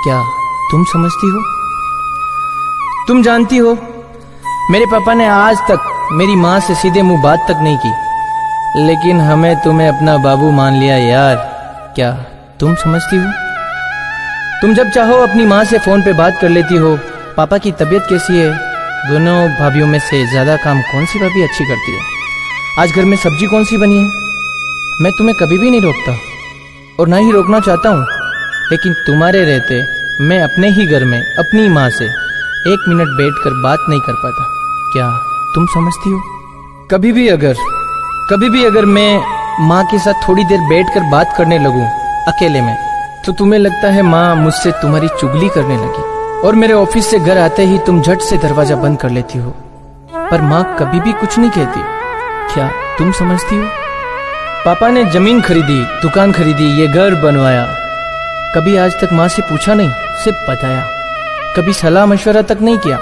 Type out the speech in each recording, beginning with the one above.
क्या तुम समझती हो? तुम जानती हो, मेरे पापा ने आज तक मेरी माँ से सीधे मुंह बात तक नहीं की, लेकिन हमें तुम्हें अपना बाबू मान लिया यार। क्या तुम समझती हो? तुम जब चाहो अपनी माँ से फोन पे बात कर लेती हो। पापा की तबीयत कैसी है? दोनों भाभीयों में से ज्यादा काम कौन सी भाभी अच्छी करती है? आज घर में सब्जी कौन सी बनी है? मैं तुम्हें कभी भी नहीं रोकता और ना ही रोकना चाहता हूँ, लेकिन तुम्हारे रहते मैं अपने ही घर में अपनी माँ से 1 मिनट बैठकर बात नहीं कर पाता। क्या तुम समझती हो? कभी भी अगर मैं माँ के साथ थोड़ी देर बैठकर बात करने लगूं अकेले में, तो तुम्हें लगता है माँ मुझसे तुम्हारी चुगली करने लगी, और मेरे ऑफिस से घर आते ही तुम झट से दरवाजा बंद कर लेती हो, पर माँ कभी भी कुछ नहीं कहती। क्या तुम समझती हो? पापा ने जमीन खरीदी, दुकान खरीदी, ये घर बनवाया, कभी आज तक माँ से पूछा नहीं, सिर्फ बताया। कभी सलाह मशवरा तक नहीं किया।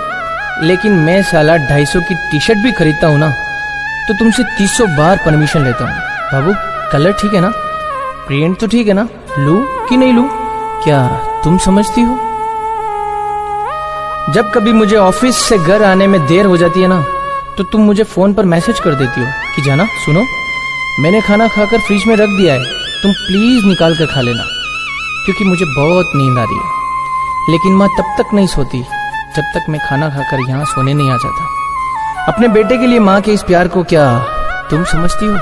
लेकिन मैं साला 250 की टी शर्ट भी खरीदता हूँ ना, तो तुमसे 300 बार परमिशन लेता हूँ। बाबू कलर ठीक है ना? प्रिंट तो ठीक है ना? लूं कि नहीं लूं? क्या तुम समझती हो? जब कभी मुझे ऑफिस से घर आने में देर हो जाती है ना, तो तुम मुझे फोन पर मैसेज कर देती हो कि जाना सुनो, मैंने खाना खाकर फ्रिज में रख दिया है, तुम प्लीज निकाल कर खा लेना, क्योंकि मुझे बहुत नींद आ रही है। लेकिन माँ तब तक नहीं सोती जब तक मैं खाना खाकर यहाँ सोने नहीं आ जाता। अपने बेटे के लिए माँ के इस प्यार को क्या तुम समझती हो?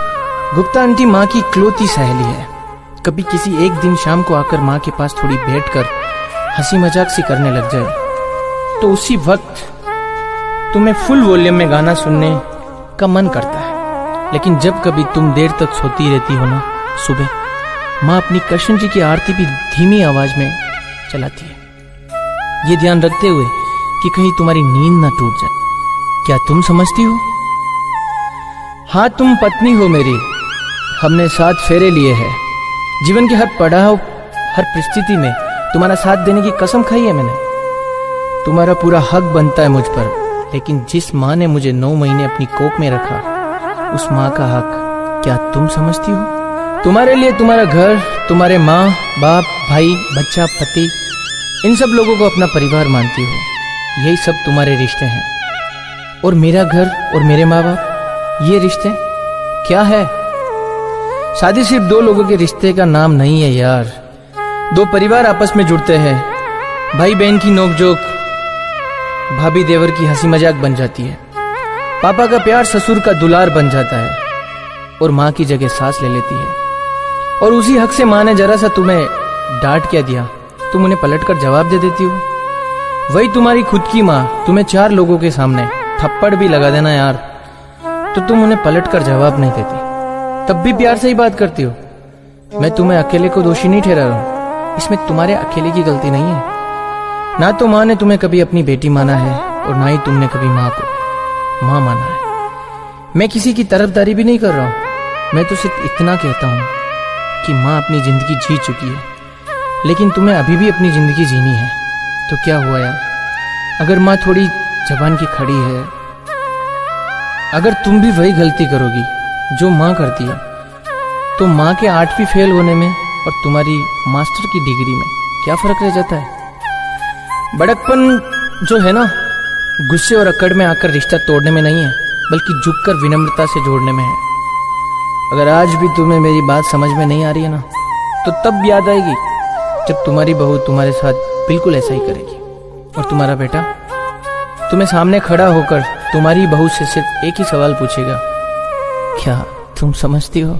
गुप्ता आंटी माँ की इकलौती सहेली है। कभी किसी एक दिन शाम को आकर माँ के पास थोड़ी बैठकर हंसी मजाक सी करने लग जाए, तो उसी वक्त तुम्हें फुल वॉल्यूम में गाना सुनने का मन करता है। लेकिन जब कभी तुम देर तक सोती रहती हो ना, सुबह माँ अपनी कृष्ण जी की आरती भी धीमी आवाज में चलाती है, ये ध्यान रखते हुए कि कहीं तुम्हारी नींद ना टूट जाए। क्या तुम समझती हो? हाँ, तुम पत्नी हो मेरी, हमने 7 फेरे लिए हैं। जीवन के हर पड़ाव, हर परिस्थिति में तुम्हारा साथ देने की कसम खाई है मैंने। तुम्हारा पूरा हक बनता है मुझ पर, लेकिन जिस माँ ने मुझे 9 महीने अपनी कोख में रखा, उस माँ का हक क्या तुम समझती हो? तुम्हारे लिए तुम्हारा घर, तुम्हारे माँ बाप, भाई, बच्चा, पति, इन सब लोगों को अपना परिवार मानती हो। यही सब तुम्हारे रिश्ते हैं। और मेरा घर और मेरे माँ बाप, ये रिश्ते क्या है? शादी सिर्फ 2 लोगों के रिश्ते का नाम नहीं है यार। 2 परिवार आपस में जुड़ते हैं, भाई बहन की नोकझोंक भाभी देवर की हंसी मजाक बन जाती है, पापा का प्यार ससुर का दुलार बन जाता है, और माँ की जगह सास ले लेती है। और उसी हक से माँ ने जरा सा तुम्हें डांट क्या दिया, तुम उन्हें पलटकर जवाब दे देती हो। वही तुम्हारी खुद की माँ तुम्हें 4 लोगों के सामने थप्पड़ भी लगा देना यार, तो तुम उन्हें पलटकर जवाब नहीं देती, तब भी प्यार से ही बात करती हो। मैं तुम्हें अकेले को दोषी नहीं ठहरा रहा हूं, इसमें तुम्हारे अकेले की गलती नहीं है। ना तो माँ ने तुम्हें कभी अपनी बेटी माना है, और ना ही तुमने कभी माँ को माँ माना है। मैं किसी की तरफदारी भी नहीं कर रहा हूँ, मैं तो सिर्फ इतना कहता हूँ कि माँ अपनी जिंदगी जी चुकी है, लेकिन तुम्हें अभी भी अपनी जिंदगी जीनी है। तो क्या हुआ यार, अगर माँ थोड़ी जबान की खड़ी है, अगर तुम भी वही गलती करोगी जो माँ करती है, तो माँ के 8वीं फेल होने में और तुम्हारी मास्टर की डिग्री में क्या फर्क रह जाता है? बड़कपन जो है ना, गुस्से और अकड़ में आकर रिश्ता तोड़ने में नहीं है, बल्कि झुककर विनम्रता से जोड़ने में है। अगर आज भी तुम्हें मेरी बात समझ में नहीं आ रही है ना, तो तब याद आएगी जब तुम्हारी बहू तुम्हारे साथ बिल्कुल ऐसा ही करेगी, और तुम्हारा बेटा तुम्हें सामने खड़ा होकर तुम्हारी बहू से सिर्फ एक ही सवाल पूछेगा, क्या तुम समझती हो?